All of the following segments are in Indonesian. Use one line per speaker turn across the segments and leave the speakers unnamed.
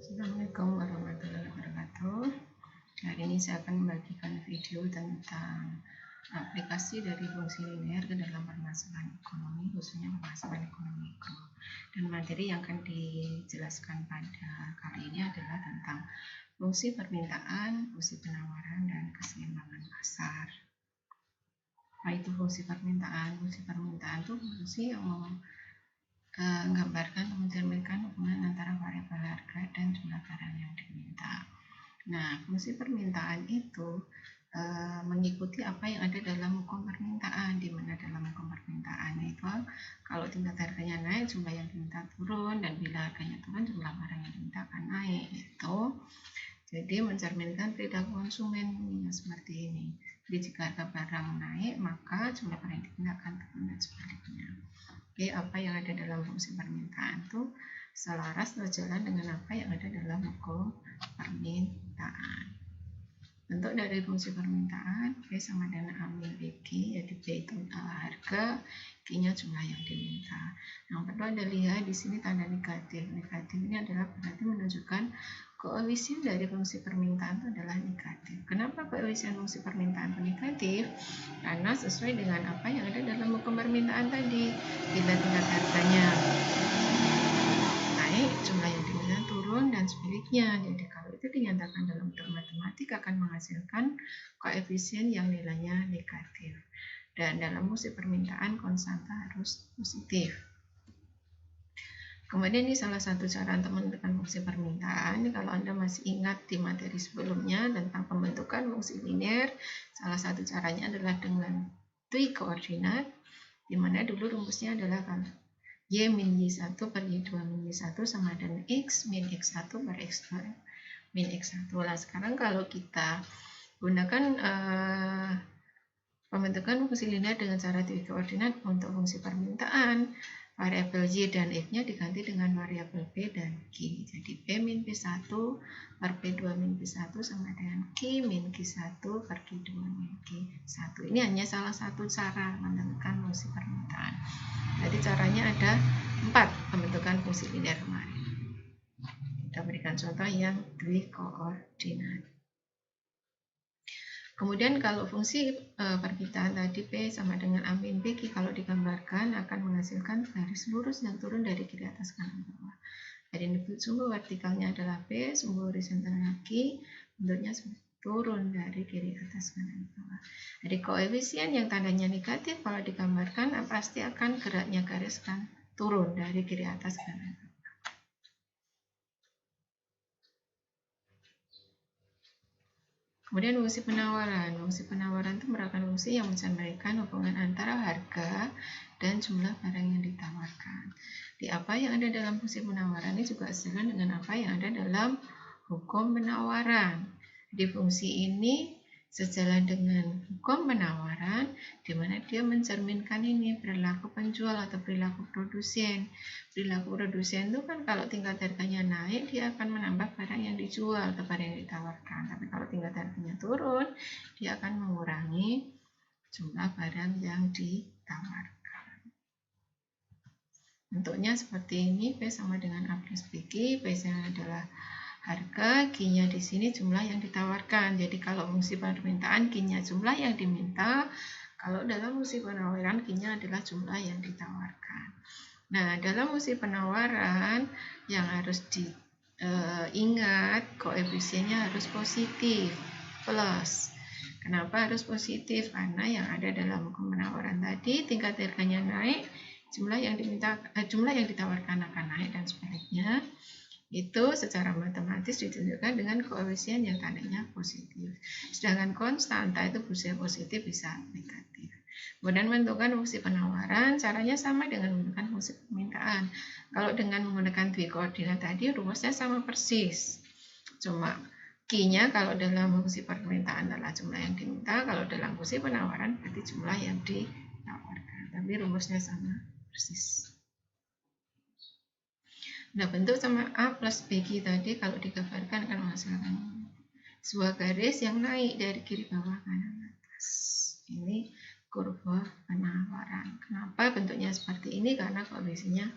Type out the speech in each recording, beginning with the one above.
Assalamualaikum warahmatullahi wabarakatuh. Hari ini saya akan membagikan video tentang aplikasi dari fungsi linear ke dalam permasalahan ekonomi, khususnya permasalahan ekonomi mikro. Dan materi yang akan dijelaskan pada kali ini adalah tentang fungsi permintaan, fungsi penawaran, dan keseimbangan pasar. Apa itu fungsi permintaan? Fungsi permintaan itu fungsi yang menggambarkan mencerminkan hubungan antara variabel harga dan jumlah barang yang diminta. Nah, fungsi permintaan itu mengikuti apa yang ada dalam hukum permintaan, di mana dalam hukum permintaan itu kalau tingkat harganya naik, jumlah yang diminta turun, dan bila harganya turun, jumlah barang yang diminta akan naik. Itu jadi mencerminkan perilaku konsumen seperti ini. Jadi jika harga barang naik, maka jumlah barang yang diminta akan turun dan sebaliknya. Oke, apa yang ada dalam fungsi permintaan itu selaras sejalan dengan apa yang ada dalam hukum permintaan. Bentuk dari fungsi permintaan P sama dengan A min BQ, yaitu P itu harga, Q-nya jumlah yang diminta. Yang perlu Anda lihat di sini tanda negatif. Negatif ini adalah berarti menunjukkan koefisien dari fungsi permintaan itu adalah negatif. Kenapa koefisien fungsi permintaan itu negatif? Karena sesuai dengan apa yang ada dalam hukum permintaan tadi. Bila tingkat harganya naik, jumlah yang diminta turun, dan sebaliknya. Jadi kalau itu dinyatakan dalam bentuk matematik akan menghasilkan koefisien yang nilainya negatif. Dan dalam fungsi permintaan konstanta harus positif. Kemudian ini salah satu cara untuk menentukan fungsi permintaan. Ini kalau Anda masih ingat di materi sebelumnya tentang pembentukan fungsi linear, salah satu caranya adalah dengan twi koordinat, di mana dulu rumusnya adalah Y min Y1 per Y2 min Y1 sama dengan X min X1 per X2 min X1. Nah, sekarang kalau kita gunakan pembentukan fungsi linear dengan cara twi koordinat untuk fungsi permintaan, variabel Y dan X-nya diganti dengan variabel P dan Q. Jadi P min P1 per P2 min P1 sama dengan Q min Q1 per Q2 min Q1. Ini hanya salah satu cara menentukan fungsi permintaan. Jadi caranya ada 4 pembentukan fungsi linear kemarin. Kita berikan contoh yang twi koordinat. Kemudian kalau fungsi permintaan tadi P sama dengan A min B, kalau digambarkan akan menghasilkan garis lurus yang turun dari kiri atas kanan bawah. Jadi sumbu vertikalnya adalah P, sumbu horizontalnya Q, bentuknya turun dari kiri atas kanan bawah. Jadi koefisien yang tandanya negatif kalau digambarkan pasti akan geraknya garis kan turun dari kiri atas kanan bawah. Kemudian fungsi penawaran. Fungsi penawaran itu merupakan fungsi yang mencerminkan hubungan antara harga dan jumlah barang yang ditawarkan. Di apa yang ada dalam fungsi penawaran ini juga sejalan dengan apa yang ada dalam hukum penawaran. Di fungsi ini sejalan dengan hukum penawaran, di mana dia mencerminkan ini perilaku penjual atau perilaku produsen. Perilaku produsen itu kan kalau tingkat harganya naik, dia akan menambah barang yang dijual atau barang yang ditawarkan. Tapi kalau tingkat harganya turun, dia akan mengurangi jumlah barang yang ditawarkan. Bentuknya seperti ini, P sama dengan A plus BQ, P-nya adalah harga, Q-nya di sini jumlah yang ditawarkan. Jadi kalau fungsi permintaan Q-nya jumlah yang diminta, kalau dalam fungsi penawaran Q-nya adalah jumlah yang ditawarkan. Nah, dalam fungsi penawaran yang harus diingat koefisiennya harus positif, plus. Kenapa harus positif? Karena yang ada dalam hukum penawaran tadi tingkat harganya naik, jumlah yang ditawarkan akan naik dan sebaliknya. Itu secara matematis ditunjukkan dengan koefisien yang tandanya positif. Sedangkan konstanta itu bisa positif bisa negatif. Kemudian menentukan fungsi penawaran, caranya sama dengan menentukan fungsi permintaan. Kalau dengan menggunakan twi koordinat tadi rumusnya sama persis. Cuma Q-nya kalau dalam fungsi permintaan adalah jumlah yang diminta, kalau dalam fungsi penawaran berarti jumlah yang ditawarkan. Tapi rumusnya sama persis. Nah, bentuk sama A plus BQ tadi kalau digambarkan akan menghasilkan sebuah garis yang naik dari kiri bawah kanan atas. Ini kurva penawaran. Kenapa bentuknya seperti ini? Karena koefisiennya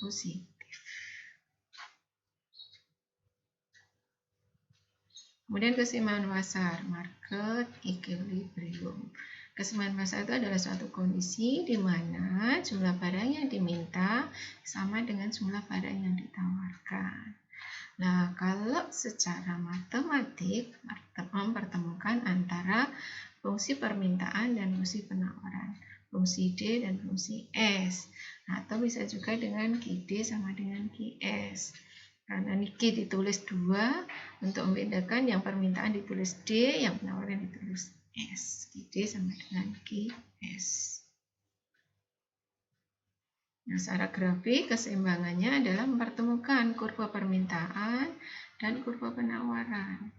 positif. Kemudian keseimbangan pasar, market equilibrium. Keseimbangan pasar itu adalah suatu kondisi di mana jumlah barang yang diminta sama dengan jumlah barang yang ditawarkan. Nah, kalau secara matematik mempertemukan antara fungsi permintaan dan fungsi penawaran, fungsi D dan fungsi S. Nah, atau bisa juga dengan QD sama dengan QS. Karena Q ditulis 2, untuk membedakan yang permintaan ditulis D, yang penawaran ditulis S. QD sama dengan QS. Nah, secara grafik keseimbangannya adalah mempertemukan kurva permintaan dan kurva penawaran.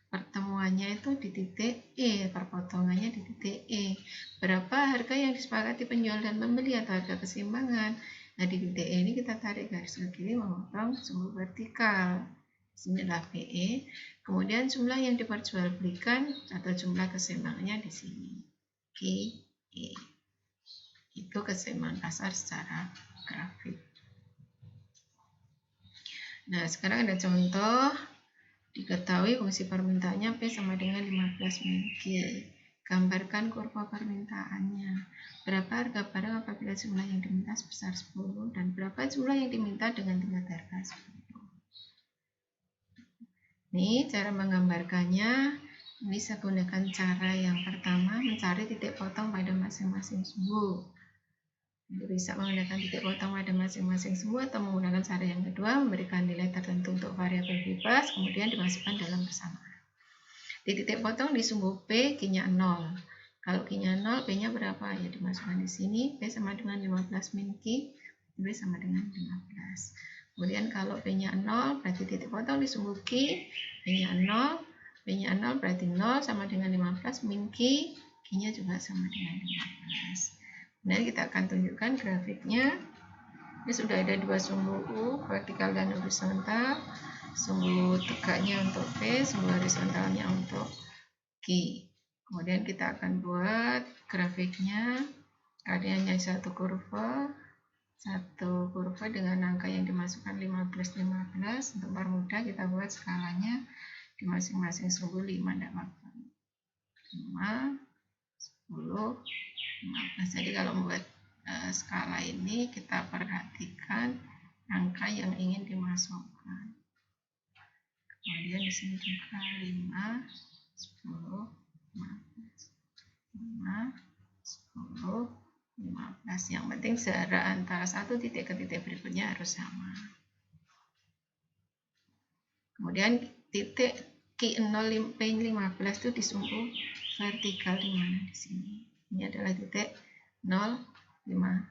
Pertemuannya itu di titik E, perpotongannya di titik E. Berapa harga yang disepakati penjual dan pembeli atau harga keseimbangan. Nah, di titik E ini kita tarik garis ke kiri memotong sumbu vertikal. Sini adalah PE. Kemudian jumlah yang diperjualbelikan atau jumlah keseimbangannya di sini. QE. Itu keseimbangan pasar secara grafik. Nah, sekarang ada contoh. Diketahui fungsi permintaannya P sama dengan 15 min Q. Gambarkan kurva permintaannya. Berapa harga barang apabila jumlah yang diminta sebesar 10 dan berapa jumlah yang diminta dengan tingkat harga 10. Ini cara menggambarkannya. Bisa gunakan cara yang pertama, mencari titik potong pada masing-masing sumbu. Bisa menggunakan titik potong pada masing-masing sumbu atau menggunakan cara yang kedua, memberikan nilai tertentu untuk variabel bebas, kemudian dimasukkan dalam persamaan. Di titik potong di sumbu P, Q-nya 0. Kalau Q-nya 0, P-nya berapa? Ya dimasukkan di sini, P sama dengan 15 min Q, P sama dengan 15. Kemudian kalau P-nya 0, berarti titik potong di sumbu Q, P-nya 0, P-nya 0 berarti 0 sama dengan 15 min Q, Q-nya juga sama dengan 15. Kemudian kita akan tunjukkan grafiknya. Ini sudah ada dua sumbu U, vertikal dan horizontal. Sumbu tegaknya untuk P, sumbu horizontalnya untuk Q. Kemudian kita akan buat grafiknya. Adanya satu kurva dengan angka yang dimasukkan 15. Untuk permudah kita buat skalanya di masing-masing sumbu 5 tidak apa-apa. 5, 10, 15. Jadi kalau membuat skala ini kita perhatikan angka yang ingin dimasukkan. Kemudian di sini juga 5, 10, 15. 5, 10, 15. Yang penting jarak antara satu titik ke titik berikutnya harus sama. Kemudian titik Q0 P15 itu di sumbu vertikal di mana di sini. Ini adalah titik 0, 15.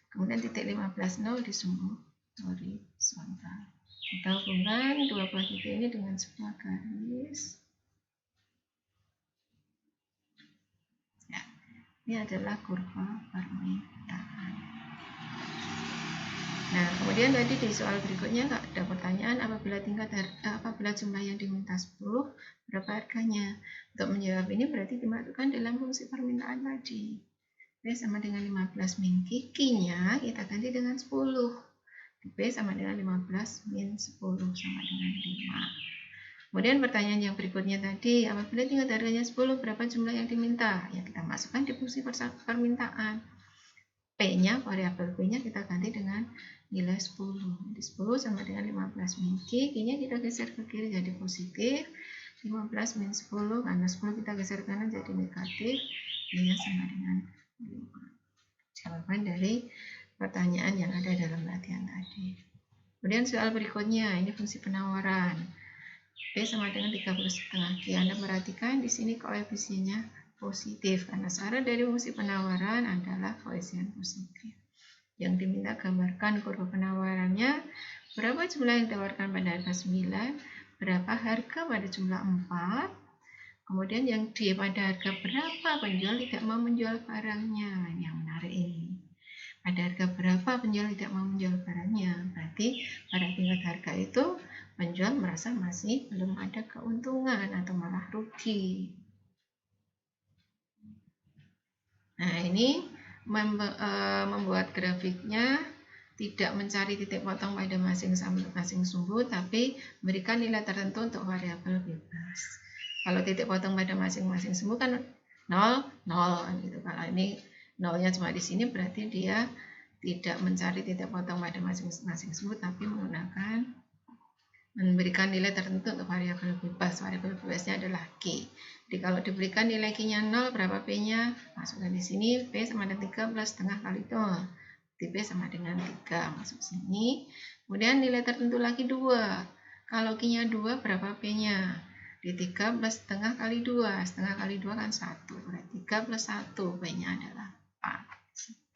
Kemudian titik 15, 0 di sumbu horizontal. Kita hubungkan dua buah titik ini dengan sebuah garis. Ya, ini adalah kurva permintaan. Nah, kemudian tadi di soal berikutnya ada pertanyaan apabila jumlah yang diminta 10, berapa harganya? Untuk menjawab ini berarti dimasukkan dalam fungsi permintaan tadi. P sama dengan 15 min Q, Q-nya kita ganti dengan 10. P sama dengan 15 min 10 sama dengan 5. Kemudian pertanyaan yang berikutnya tadi, apabila tingkat harganya 10, berapa jumlah yang diminta? Ya, kita masukkan di fungsi permintaan. P-nya, variabel P-nya kita ganti dengan nilai 10. Jadi 10 sama dengan 15 min Q, Q-nya kita geser ke kiri jadi positif. 15 min 10, karena 10 kita geser ke kanan jadi negatif. Q-nya sama dengan 5. Jawaban dari pertanyaan yang ada dalam latihan tadi. Kemudian soal berikutnya, ini fungsi penawaran. P sama dengan 30,5 Q. Anda perhatikan di sini koefisiennya positif, karena syarat dari fungsi penawaran adalah koefisien positif. Yang diminta gambarkan kurva penawarannya, berapa jumlah yang ditawarkan pada harga 9, berapa harga pada jumlah 4, kemudian yang di pada harga berapa penjual tidak mau menjual barangnya. Yang menarik ini, pada harga berapa penjual tidak mau menjual barangnya, berarti pada tingkat harga itu penjual merasa masih belum ada keuntungan atau malah rugi. Nah, ini membuat grafiknya tidak mencari titik potong pada masing-masing sumbu, tapi berikan nilai tertentu untuk variabel bebas. Kalau titik potong pada masing-masing sumbu kan 0, 0 gitu. Kalau ini nolnya cuma di sini, berarti dia tidak mencari titik potong pada masing-masing sumbu, tapi memberikan nilai tertentu untuk variabel bebas. Variabel bebasnya adalah Q. Jadi kalau diberikan nilai Q-nya 0, berapa P-nya? Masukkan di sini, P sama dengan 3 plus setengah kali 0. P sama dengan 3, masuk sini. Kemudian nilai tertentu lagi 2. Kalau Q-nya 2, berapa P-nya? Di 3 plus setengah kali 2. Setengah kali 2 kan 1. Berarti 3 plus 1, P-nya adalah 4.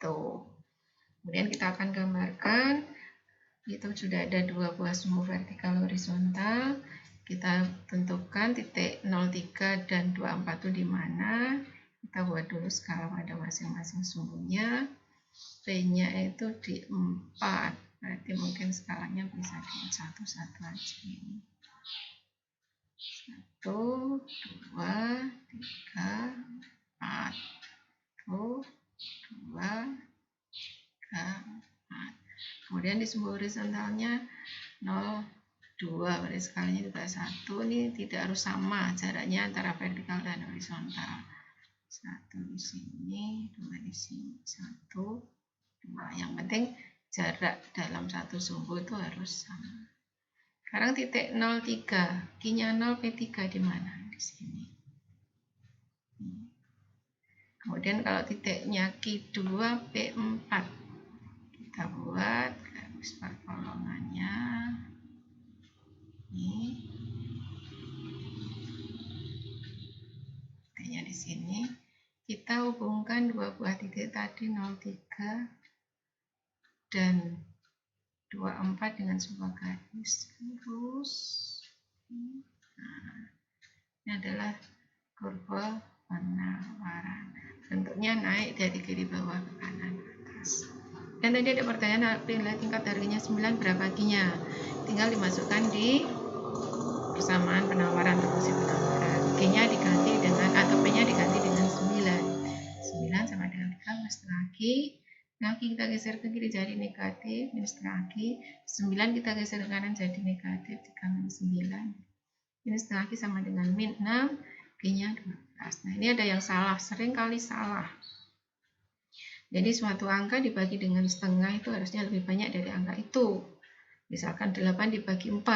Kemudian kita akan gambarkan. Itu sudah ada 2 buah sumbu vertikal horizontal. Kita tentukan titik 03 dan 24 itu di mana. Kita buat dulu skala pada masing-masing sumbunya. P-nya itu di 4. Berarti mungkin skalanya bisa di 1 aja ini. 1, 2, 3, 4. 1, 2, 3, 4. Kemudian di sumbu horizontalnya 0, 2, berarti skalanya juga 1. Ini tidak harus sama jaraknya antara vertikal dan horizontal. 1 di sini, 2 di sini, 1, 2. Yang penting jarak dalam satu sumbu itu harus sama. Sekarang titik 03, Q-nya 0, P3 di mana? Di sini. Kemudian kalau titiknya Q2, P4. Kita buat garis pertolongannya. Ini. Titiknya di sini. Kita hubungkan dua buah titik tadi 03 dan 24 dengan sebuah garis lurus. Nah, ini adalah kurva penawaran. Bentuknya naik dari kiri bawah ke kanan ke atas. Dan tadi ada pertanyaan, nilai tingkat harganya 9, berapa Q-nya? Tinggal dimasukkan di persamaan penawaran atau fungsi penawaran. Q-nya diganti dengan, atau P-nya diganti dengan 9. 9 sama dengan 3 plus setengah Q. Nah, Q kita geser ke kiri jadi negatif, minus setengah Q. 9 kita geser ke kanan jadi negatif, 3 minus 9. Minus setengah Q sama dengan min 6, Q-nya 12. Nah, ini ada yang salah, sering kali salah. Jadi suatu angka dibagi dengan setengah itu harusnya lebih banyak dari angka itu. Misalkan 8 dibagi 4,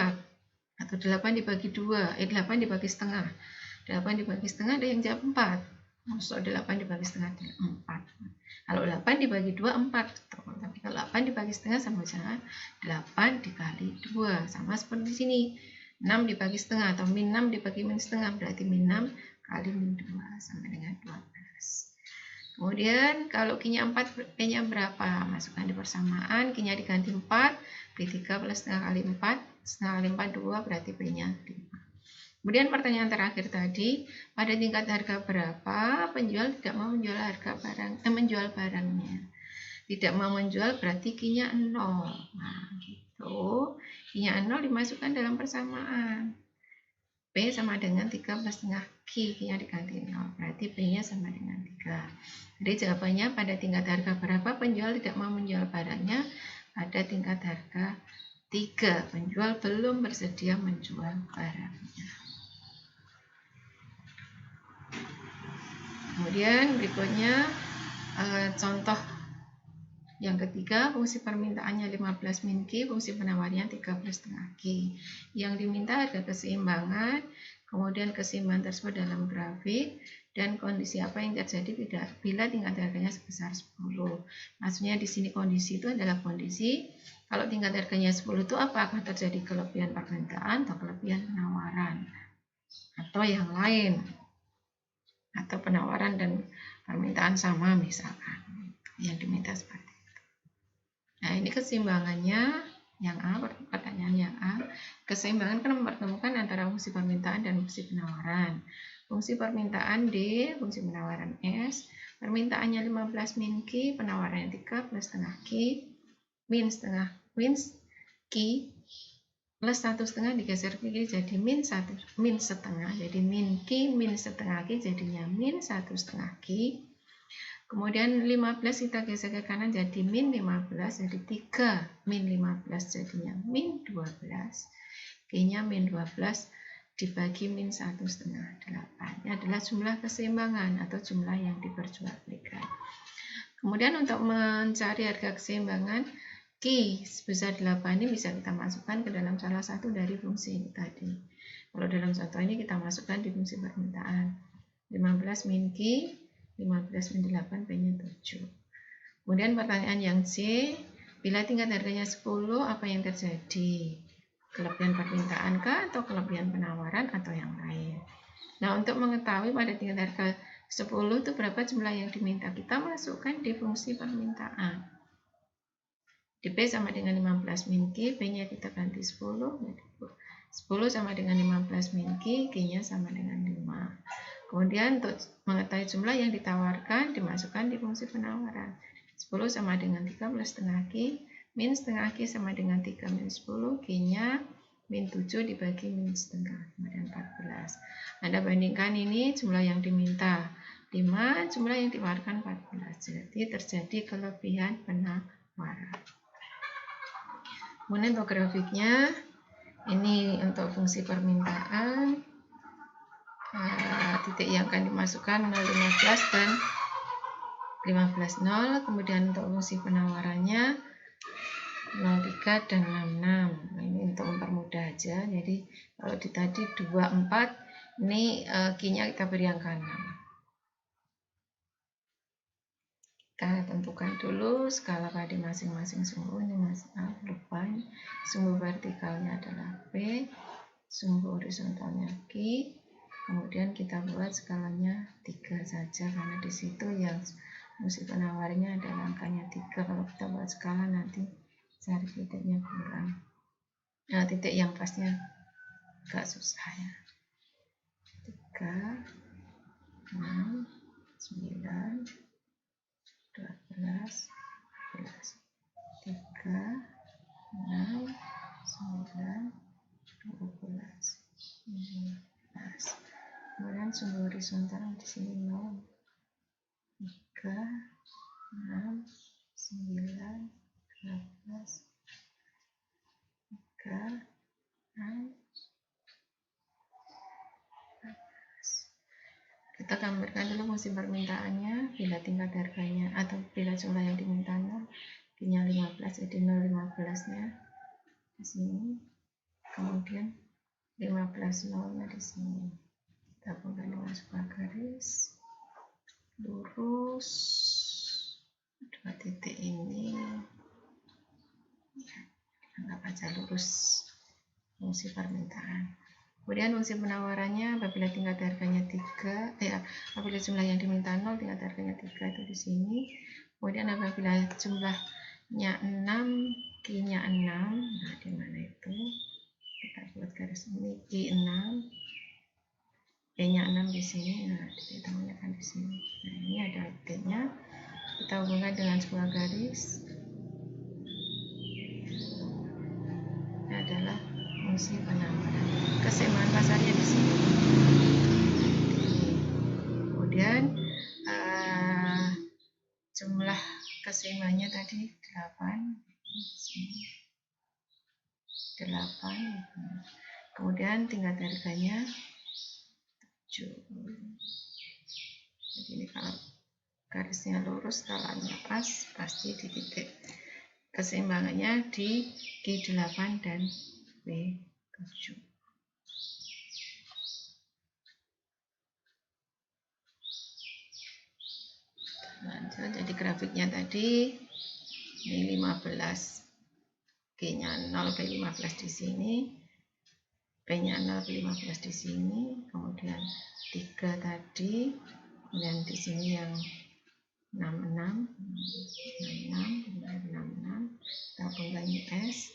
atau 8 dibagi 2, 8 dibagi setengah. 8 dibagi setengah ada yang jawab 4. Maksud 8 dibagi setengah 4. Kalau 8 dibagi 2, 4. Tapi kalau 8 dibagi setengah sama dengan 8 dikali 2. Sama seperti di sini. 6 dibagi setengah atau min 6 dibagi min setengah. Berarti min 6 kali min 2 sama dengan 12. Kemudian kalau Q-nya 4, P-nya berapa? Masukkan di persamaan, Q-nya diganti 4, P3 plus setengah kali 4, setengah kali 4, 2, berarti P-nya 5. Kemudian pertanyaan terakhir tadi, pada tingkat harga berapa penjual tidak mau menjual menjual barangnya? Tidak mau menjual berarti Q-nya 0. Nah, gitu. Q-nya 0 dimasukkan dalam persamaan. P sama dengan 3 plus setengah Q, Q-nya diganti 0. Berarti P-nya sama dengan 3. Jadi jawabannya pada tingkat harga berapa penjual tidak mau menjual barangnya? Pada tingkat harga 3. Penjual belum bersedia menjual barangnya. Kemudian berikutnya contoh yang ketiga, fungsi permintaannya 15 min Q, fungsi penawarnya 3 plus setengah Q. Yang diminta ada keseimbangan, kemudian keseimbangan tersebut dalam grafik, dan kondisi apa yang terjadi bila tingkat harganya sebesar 10. Maksudnya di sini kondisi itu adalah kondisi, kalau tingkat harganya 10 itu apakah terjadi kelebihan permintaan atau kelebihan penawaran, atau yang lain, atau penawaran dan permintaan sama misalkan, yang diminta seperti. Nah, ini keseimbangannya yang A, pertanyaan yang A. Keseimbangan kan mempertemukan antara fungsi permintaan dan fungsi penawaran. Fungsi permintaan D, fungsi penawaran S. Permintaannya 15 min Q, penawarannya 3 plus setengah Q, min Q plus 1,5 digeser ke kiri jadi min setengah. Jadi min Q min setengah Q jadinya min 1,5 Q. Kemudian 15 kita geser ke kanan jadi min 15, jadi 3 min 15 jadinya min 12. G-nya min 12 dibagi min 1/2, 8. Ini adalah jumlah keseimbangan atau jumlah yang diperjualbelikan. Kemudian untuk mencari harga keseimbangan, Q sebesar 8 ini bisa kita masukkan ke dalam salah satu dari fungsi ini tadi. Kalau dalam contoh ini kita masukkan di fungsi permintaan. 15 min Q, 15 min 8, P-nya 7. Kemudian pertanyaan yang C, bila tingkat harganya 10, apa yang terjadi? Kelebihan permintaan kah atau kelebihan penawaran atau yang lain? Nah, untuk mengetahui pada tingkat harga 10 itu berapa jumlah yang diminta, kita masukkan di fungsi permintaan. Di P sama dengan 15 min Q, P-nya kita ganti 10, 10 sama dengan 15 min Q, Q-nya sama dengan 5. Kemudian untuk mengetahui jumlah yang ditawarkan, dimasukkan di fungsi penawaran. 10 sama dengan 13,5 Q, min setengah Q sama dengan 3 min 10, Q-nya min 7 dibagi min setengah, kemudian 14. Anda bandingkan ini jumlah yang diminta 5, jumlah yang ditawarkan 14. Jadi terjadi kelebihan penawaran. Kemudian untuk grafiknya, ini untuk fungsi permintaan, titik yang akan dimasukkan 0, 15 dan 15, 0. Kemudian untuk fungsi penawarannya 03 dan 66. Nah, ini untuk mempermudah aja. Jadi kalau di tadi 24, ini Q-nya kita beri angka 6. Kita tentukan dulu skala pada masing-masing sumbu. Ini lupa, sumbu vertikalnya adalah P, sumbu horizontalnya Q. Kemudian kita buat skalanya 3 saja karena di situ yang fungsi penawarnya adalah angkanya 3. Kalau kita buat skala nanti cari titiknya kurang. Nah, titik yang pasnya agak susah ya. 3, 6, 9, 12, 13. 3, 6, 9, 12, 15. Kemudian sumbu horizontal di sini 0, 3, 6, 9, 12, 3, 6. Kita gambarkan dulu fungsi permintaannya. Bila tingkat harganya atau bila jumlah yang diminta 0, Q-nya 15, jadi 0, 15-nya di sini. Kemudian 15 0-nya di sini. Kita buka dengan sebuah garis lurus. Dua titik ini anggap aja lurus fungsi permintaan. Kemudian fungsi penawarannya apabila tingkat harganya 3, apabila jumlah yang diminta 0, tingkat harganya 3 itu di sini. Kemudian apabila jumlahnya 6, Q-nya 6, nah di mana itu? Kita buat garis ini Q 6, P-nya 6 di sini. Nah, kita menggunakan di sini. Nah, ini ada titiknya. Kita hubungkan dengan sebuah garis. Ini adalah fungsi penawaran. Keseimbangan pasarnya di sini. Kemudian jumlah keseimbangannya tadi 8. 8. Kemudian tingkat harganya 7. Jadi ini kalau garisnya lurus, skalanya pas, pasti di titik keseimbangannya di Q8 dan P7. Lanjut, jadi grafiknya tadi ini 15, Q-nya 0, P15 di sini, P-nya 0, P15 di sini, kemudian 3 tadi, kemudian di sini yang 66, kita hubungkan S.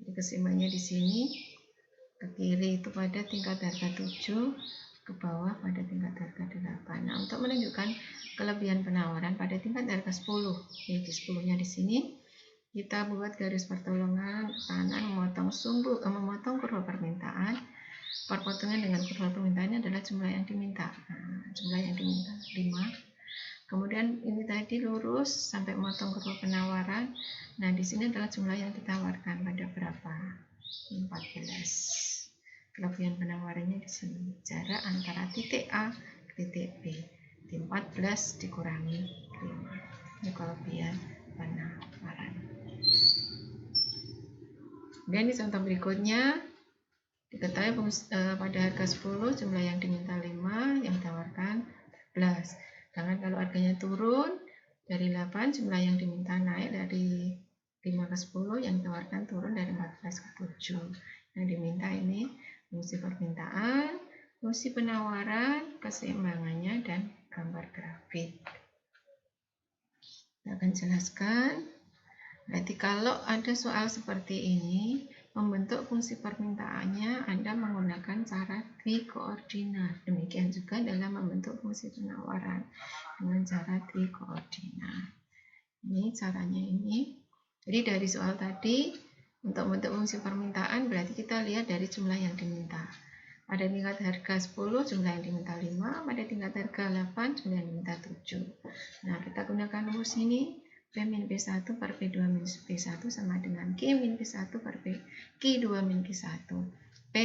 Jadi keseimbangannya di sini, ke kiri itu pada tingkat harga 7, ke bawah pada tingkat harga 8. Nah, untuk menunjukkan kelebihan penawaran pada tingkat harga 10, yaitu 10-nya di sini, kita buat garis pertolongan kanan memotong kurva permintaan. Perpotongan dengan kurva permintaannya adalah jumlah yang diminta. Nah, jumlah yang diminta 5. Kemudian ini tadi lurus sampai motong kurva penawaran. Nah, di sini adalah jumlah yang ditawarkan pada berapa? 14. Kelebihan penawarannya di sini. Jarak antara titik A ke titik B. Di 14 dikurangi 5. Ini kelebihan penawaran. Kemudian di contoh berikutnya, diketahui pada harga 10 jumlah yang diminta 5, yang ditawarkan 14. Sedangkan kalau harganya turun dari 8, jumlah yang diminta naik dari 5 ke 10, yang ditawarkan turun dari 14 ke 7. Yang diminta ini fungsi permintaan, fungsi penawaran, keseimbangannya, dan gambar grafik. Kita akan jelaskan. Berarti kalau ada soal seperti ini, membentuk fungsi permintaannya Anda menggunakan cara dwikoordinat. Demikian juga dalam membentuk fungsi penawaran dengan cara dwikoordinat. Ini caranya ini. Jadi dari soal tadi, untuk membentuk fungsi permintaan berarti kita lihat dari jumlah yang diminta. Pada tingkat harga 10 jumlah yang diminta 5, pada tingkat harga 8 jumlah yang diminta 7. Nah, kita gunakan rumus ini. P min P1 per P2 min P1 sama dengan Q min P1 per Q2 min Q1. P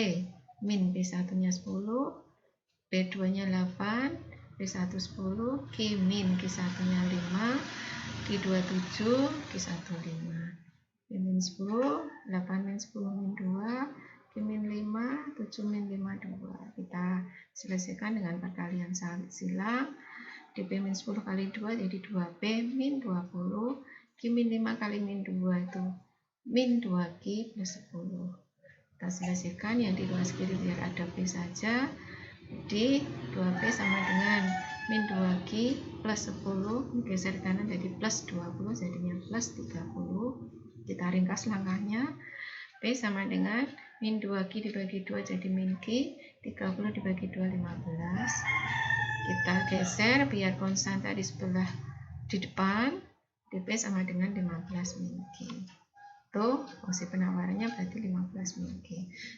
min P1 nya 10, P2 nya 8, P1 10, Q min Q1 nya 5, Q2 7, Q1 5. P min 10, 8 min 10 min 2, Q min 5, 7 min 5 2. Kita selesaikan dengan perkalian silang. P min 10 kali 2 jadi 2P min 20. Q min 5 kali min 2 itu min 2Q plus 10. Kita selesaikan yang di luar kiri biar ada P saja. Jadi 2P sama dengan min 2Q plus 10. Geser kanan jadi plus 20 jadinya plus 30. Kita ringkas langkahnya. P sama dengan min 2Q dibagi 2 jadi min Q. 30 dibagi 2 15. Kita geser biar konstan tadi sebelah di depan. DP sama dengan 15 min Q. Tuh, fungsi penawarannya berarti 15 min Q.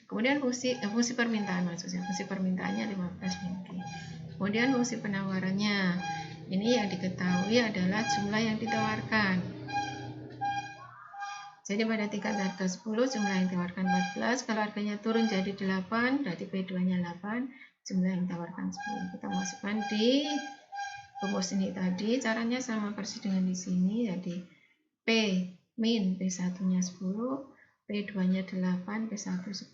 Kemudian fungsi permintaan maksudnya. Fungsi permintaannya 15 min Q. Kemudian fungsi penawarannya. Ini yang diketahui adalah jumlah yang ditawarkan. Jadi pada tingkat harga 10 jumlah yang ditawarkan 14. Kalau harganya turun jadi 8, berarti P2-nya 8. Jumlah yang ditawarkan 10. Kita masukkan di rumus ini tadi. Caranya sama persis dengan di sini. Jadi P min P1-nya 10, P2-nya 8, P1 10,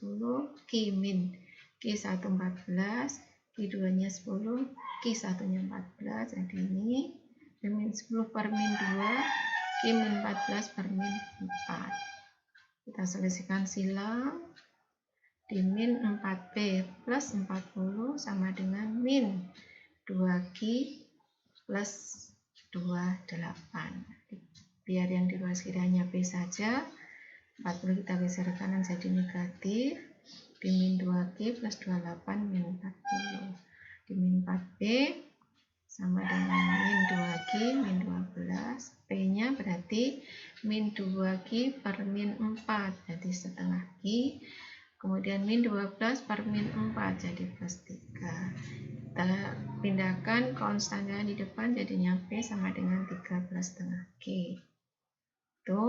Q min Q1 14, Q2-nya 10, Q1-nya 14. Jadi ini P min 10 per min 2, Q min 14 per min 4. Kita selesaikan silang. Di min 4P plus 40 sama dengan min 2Q plus 28. Biar yang di luar kiranya P saja. 40 kita geser kanan jadi negatif. Di min 2Q plus 28 min 40. Di min 4P sama dengan min 2Q min 12. P-nya berarti min 2Q per min 4. Jadi setengah Q. Kemudian min 12 per min 4 jadi plus 3. Kita pindahkan konstannya di depan jadinya P sama dengan 3 plus setengah Q. Itu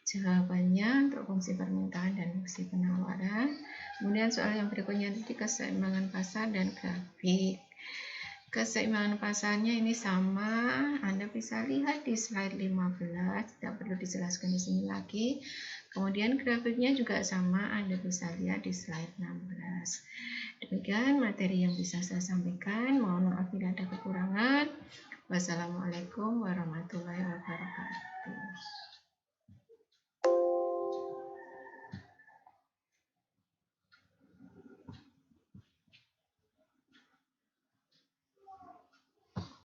jawabannya untuk fungsi permintaan dan fungsi penawaran. Kemudian soal yang berikutnya tadi keseimbangan pasar dan grafik. Keseimbangan pasarnya ini sama, Anda bisa lihat di slide 15, tidak perlu dijelaskan di sini lagi. Kemudian grafiknya juga sama, Anda bisa lihat di slide 16. Demikian materi yang bisa saya sampaikan. Mohon maaf bila ada kekurangan. Wassalamualaikum warahmatullahi wabarakatuh.